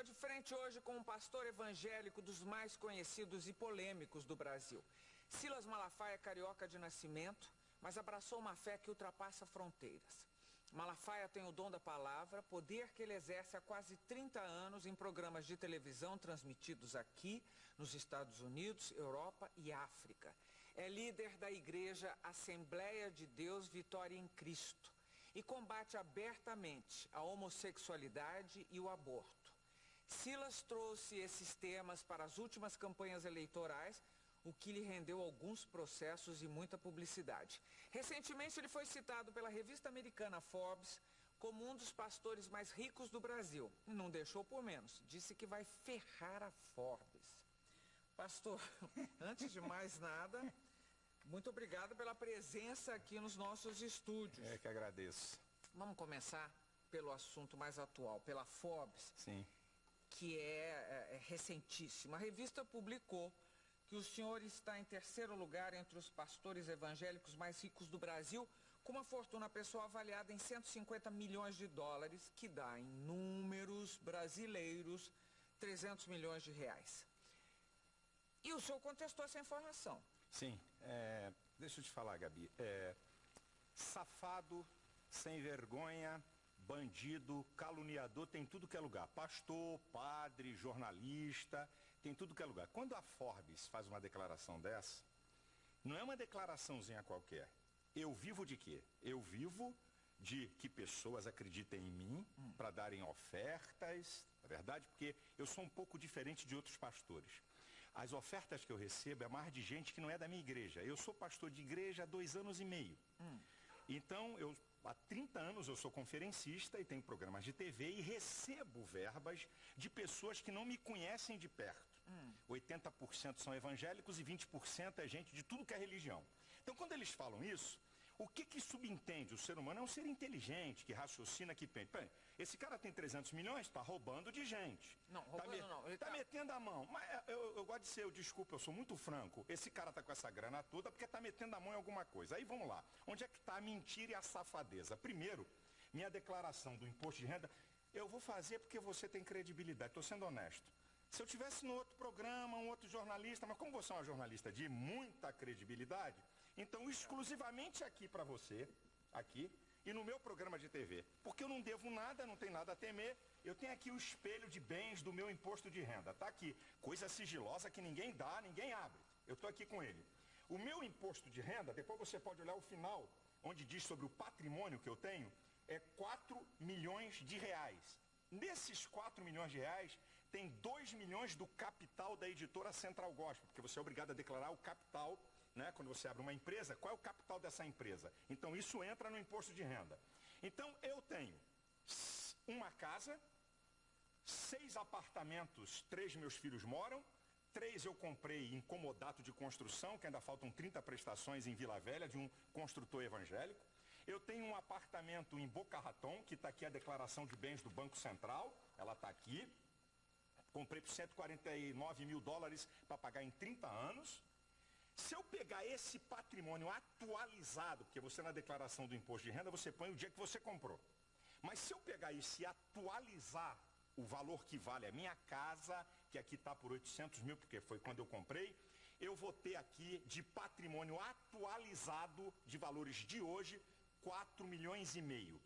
de frente hoje com um pastor evangélico dos mais conhecidos e polêmicos do Brasil. Silas Malafaia é carioca de nascimento, mas abraçou uma fé que ultrapassa fronteiras. Malafaia tem o dom da palavra, poder que ele exerce há quase 30 anos em programas de televisão transmitidos aqui, nos Estados Unidos, Europa e África. É líder da igreja Assembleia de Deus Vitória em Cristo e combate abertamente a homossexualidade e o aborto. Silas trouxe esses temas para as últimas campanhas eleitorais, o que lhe rendeu alguns processos e muita publicidade. Recentemente ele foi citado pela revista americana Forbes como um dos pastores mais ricos do Brasil. E não deixou por menos, disse que vai ferrar a Forbes. Pastor, antes de mais nada, muito obrigado pela presença aqui nos nossos estúdios. É que agradeço. Vamos começar pelo assunto mais atual, pela Forbes. Sim. Que é recentíssima. A revista publicou que o senhor está em terceiro lugar entre os pastores evangélicos mais ricos do Brasil, com uma fortuna pessoal avaliada em 150 milhões de dólares, que dá em números brasileiros 300 milhões de reais. E o senhor contestou essa informação. Sim. Deixa eu te falar, Gabi. Safado, sem vergonha, bandido, caluniador, tem tudo que é lugar. Pastor, padre, jornalista, tem tudo que é lugar. Quando a Forbes faz uma declaração dessa, não é uma declaraçãozinha qualquer. Eu vivo de quê? Eu vivo de que pessoas acreditem em mim para darem ofertas, é verdade? Porque eu sou um pouco diferente de outros pastores. As ofertas que eu recebo é mais de gente que não é da minha igreja. Eu sou pastor de igreja há 2 anos e meio. Então, há 30 anos eu sou conferencista e tenho programas de TV e recebo verbas de pessoas que não me conhecem de perto. 80% são evangélicos e 20% é gente de tudo que é religião. Então, quando eles falam isso, o que subentende? O ser humano é um ser inteligente, que raciocina, que pensa. Bem, esse cara tem 300 milhões, está roubando de gente. Não, roubando não. Está metendo a mão. Mas eu gosto de ser, desculpa, eu sou muito franco. Esse cara está com essa grana toda porque está metendo a mão em alguma coisa. Aí vamos lá. Onde é que está a mentira e a safadeza? Primeiro, minha declaração do imposto de renda, eu vou fazer porque você tem credibilidade. Estou sendo honesto. Se eu tivesse no outro programa, um outro jornalista, mas como você é uma jornalista de muita credibilidade, então exclusivamente aqui para você, aqui, e no meu programa de TV. Porque eu não devo nada, não tenho nada a temer, eu tenho aqui o espelho de bens do meu imposto de renda, tá aqui. Coisa sigilosa que ninguém dá, ninguém abre. Eu estou aqui com ele. O meu imposto de renda, depois você pode olhar o final, onde diz sobre o patrimônio que eu tenho, é 4 milhões de reais. Nesses 4 milhões de reais, tem 2 milhões do capital da editora Central Gospel, porque você é obrigado a declarar o capital, né? Quando você abre uma empresa, qual é o capital dessa empresa? Então isso entra no imposto de renda. Então eu tenho uma casa, 6 apartamentos, 3 meus filhos moram, 3 eu comprei em comodato de construção, que ainda faltam 30 prestações em Vila Velha, de um construtor evangélico. Eu tenho um apartamento em Boca Raton, que está aqui a declaração de bens do Banco Central, ela está aqui. Comprei por 149 mil dólares para pagar em 30 anos. Se eu pegar esse patrimônio atualizado, porque você na declaração do imposto de renda, você põe o dia que você comprou. Mas se eu pegar isso e atualizar o valor que vale a minha casa, que aqui está por 800 mil, porque foi quando eu comprei, eu vou ter aqui de patrimônio atualizado de valores de hoje, 4 milhões e meio,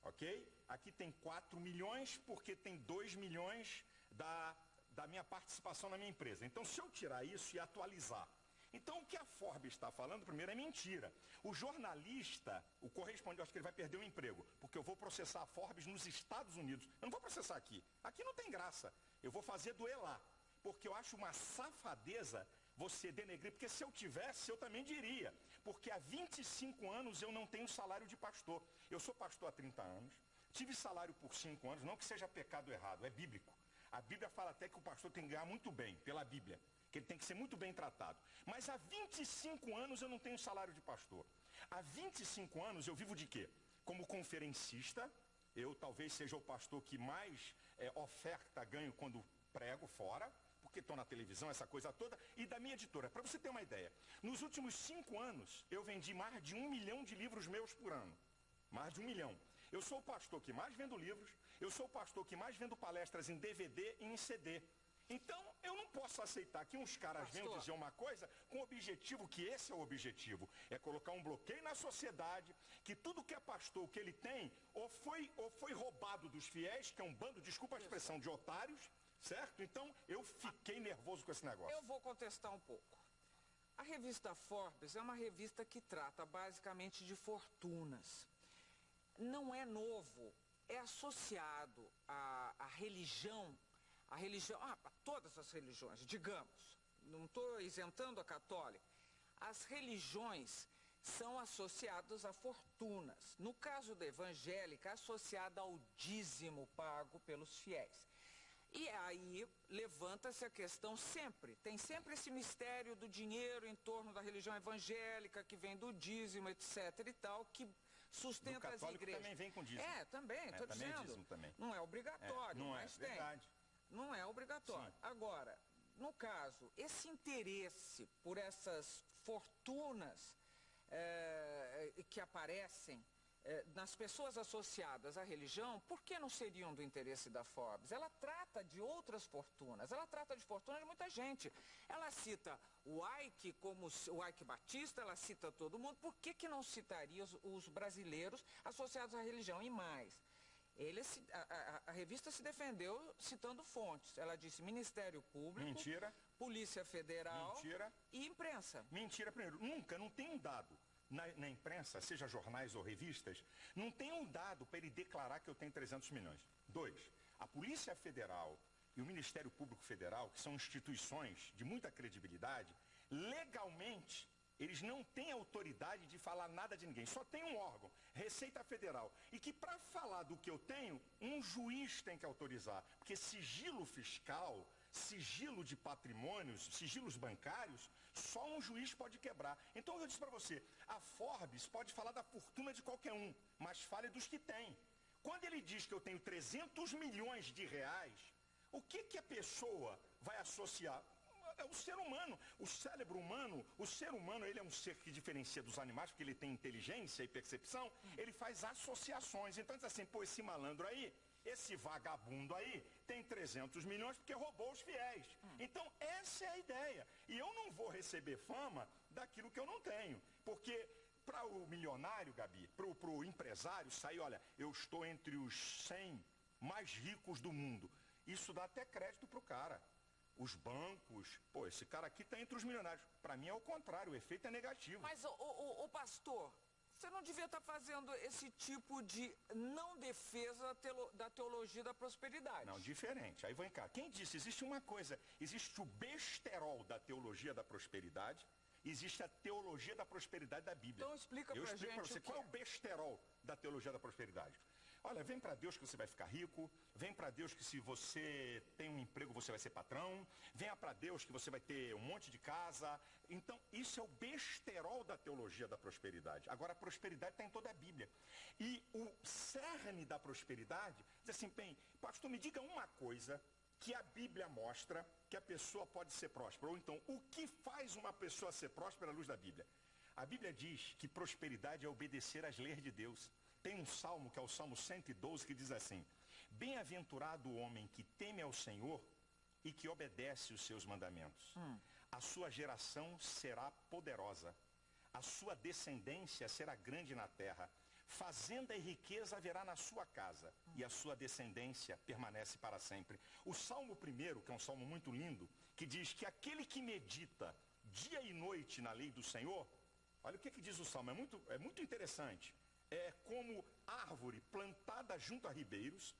ok? Aqui tem 4 milhões porque tem 2 milhões da minha participação na minha empresa. Então, se eu tirar isso e atualizar, então o que a Forbes está falando, primeiro, é mentira. O jornalista, o correspondente, eu acho que ele vai perder o emprego, porque eu vou processar a Forbes nos Estados Unidos. Eu não vou processar aqui. Aqui não tem graça. Eu vou fazer doer lá, porque eu acho uma safadeza você denegrir, porque se eu tivesse, eu também diria. Porque há 25 anos eu não tenho salário de pastor. Eu sou pastor há 30 anos, tive salário por 5 anos, não que seja pecado errado, é bíblico. A Bíblia fala até que o pastor tem que ganhar muito bem, pela Bíblia, que ele tem que ser muito bem tratado. Mas há 25 anos eu não tenho salário de pastor. Há 25 anos eu vivo de quê? Como conferencista, eu talvez seja o pastor que mais oferta ganho quando prego fora, porque estou na televisão, essa coisa toda, e da minha editora. Para você ter uma ideia, nos últimos 5 anos, eu vendi mais de 1 milhão de livros meus por ano. Mais de 1 milhão. Eu sou o pastor que mais vendo livros, Eu sou o pastor que mais vendo palestras em DVD e em CD. Então, eu não posso aceitar que uns caras venham dizer uma coisa com o objetivo, que esse é o objetivo, é colocar um bloqueio na sociedade, que tudo que é pastor, o que ele tem, ou foi roubado dos fiéis, que é um bando, desculpa a expressão, de otários, certo? Então, eu fiquei nervoso com esse negócio. Eu vou contestar um pouco. A revista Forbes é uma revista que trata basicamente de fortunas. Não é novo, é associado à religião, a todas as religiões, digamos, não estou isentando a católica, as religiões são associadas a fortunas. No caso da evangélica, associada ao dízimo pago pelos fiéis. E aí levanta-se a questão tem sempre esse mistério do dinheiro em torno da religião evangélica, que vem do dízimo, etc. e tal, que sustenta as igrejas. Também vem com dízimo. Também, estou dizendo. É dízimo também. Não é obrigatório, mas tem. Verdade. Não é obrigatório. Sim. Agora, no caso, esse interesse por essas fortunas que aparecem nas pessoas associadas à religião, por que não seriam do interesse da Forbes? Ela trata de outras fortunas, ela trata de fortunas de muita gente. Ela cita o Ike como o Ike Batista, ela cita todo mundo. Por que não citaria os brasileiros associados à religião? E mais, a revista se defendeu citando fontes. Ela disse Ministério Público, mentira, Polícia Federal, mentira, e imprensa. Mentira, primeiro, não tem um dado na imprensa, seja jornais ou revistas, não tem um dado para ele declarar que eu tenho 300 milhões. 2, a Polícia Federal e o Ministério Público Federal, que são instituições de muita credibilidade, legalmente, eles não têm autoridade de falar nada de ninguém. Só tem um órgão, Receita Federal. E que para falar do que eu tenho, um juiz tem que autorizar. Porque sigilo fiscal, sigilo de patrimônios, sigilos bancários, só um juiz pode quebrar. Então eu disse para você, a Forbes pode falar da fortuna de qualquer um, mas fale dos que tem. Quando ele diz que eu tenho 300 milhões de reais, o que a pessoa vai associar? É o ser humano, o cérebro humano, o ser humano, ele é um ser que diferencia dos animais, porque ele tem inteligência e percepção, ele faz associações. Então diz assim, pô, esse malandro aí, esse vagabundo aí, tem 300 milhões porque roubou os fiéis. Então essa é a ideia. E eu não vou receber fama daquilo que eu não tenho, porque para o milionário, Gabi, para o empresário sair, olha, eu estou entre os 100 mais ricos do mundo. Isso dá até crédito para o cara. Os bancos, pô, esse cara aqui está entre os milionários. Para mim é o contrário, o efeito é negativo. Mas, o pastor, você não devia estar fazendo esse tipo de não defesa da teologia da prosperidade. Não, diferente. Aí vem cá. Quem disse? Existe uma coisa. Existe o besterol da teologia da prosperidade. Existe a teologia da prosperidade da Bíblia. Então explica pra gente. Eu explico para você qual é o besterol da teologia da prosperidade. Olha, vem para Deus que você vai ficar rico, vem para Deus que se você tem um emprego você vai ser patrão, venha para Deus que você vai ter um monte de casa. Então, isso é o besterol da teologia da prosperidade. Agora, a prosperidade está em toda a Bíblia. E o cerne da prosperidade, diz assim, bem, pastor, me diga uma coisa que a Bíblia mostra que a pessoa pode ser próspera. Ou então, o que faz uma pessoa ser próspera à luz da Bíblia? A Bíblia diz que prosperidade é obedecer às leis de Deus. Tem um salmo, que é o Salmo 112, que diz assim, bem-aventurado o homem que teme ao Senhor e que obedece os seus mandamentos. A sua geração será poderosa, a sua descendência será grande na terra, fazenda e riqueza haverá na sua casa, e a sua descendência permanece para sempre. O Salmo 1, que é um salmo muito lindo, que diz que aquele que medita dia e noite na lei do Senhor, olha o que diz o salmo, é muito interessante. É como árvore plantada junto a ribeiros,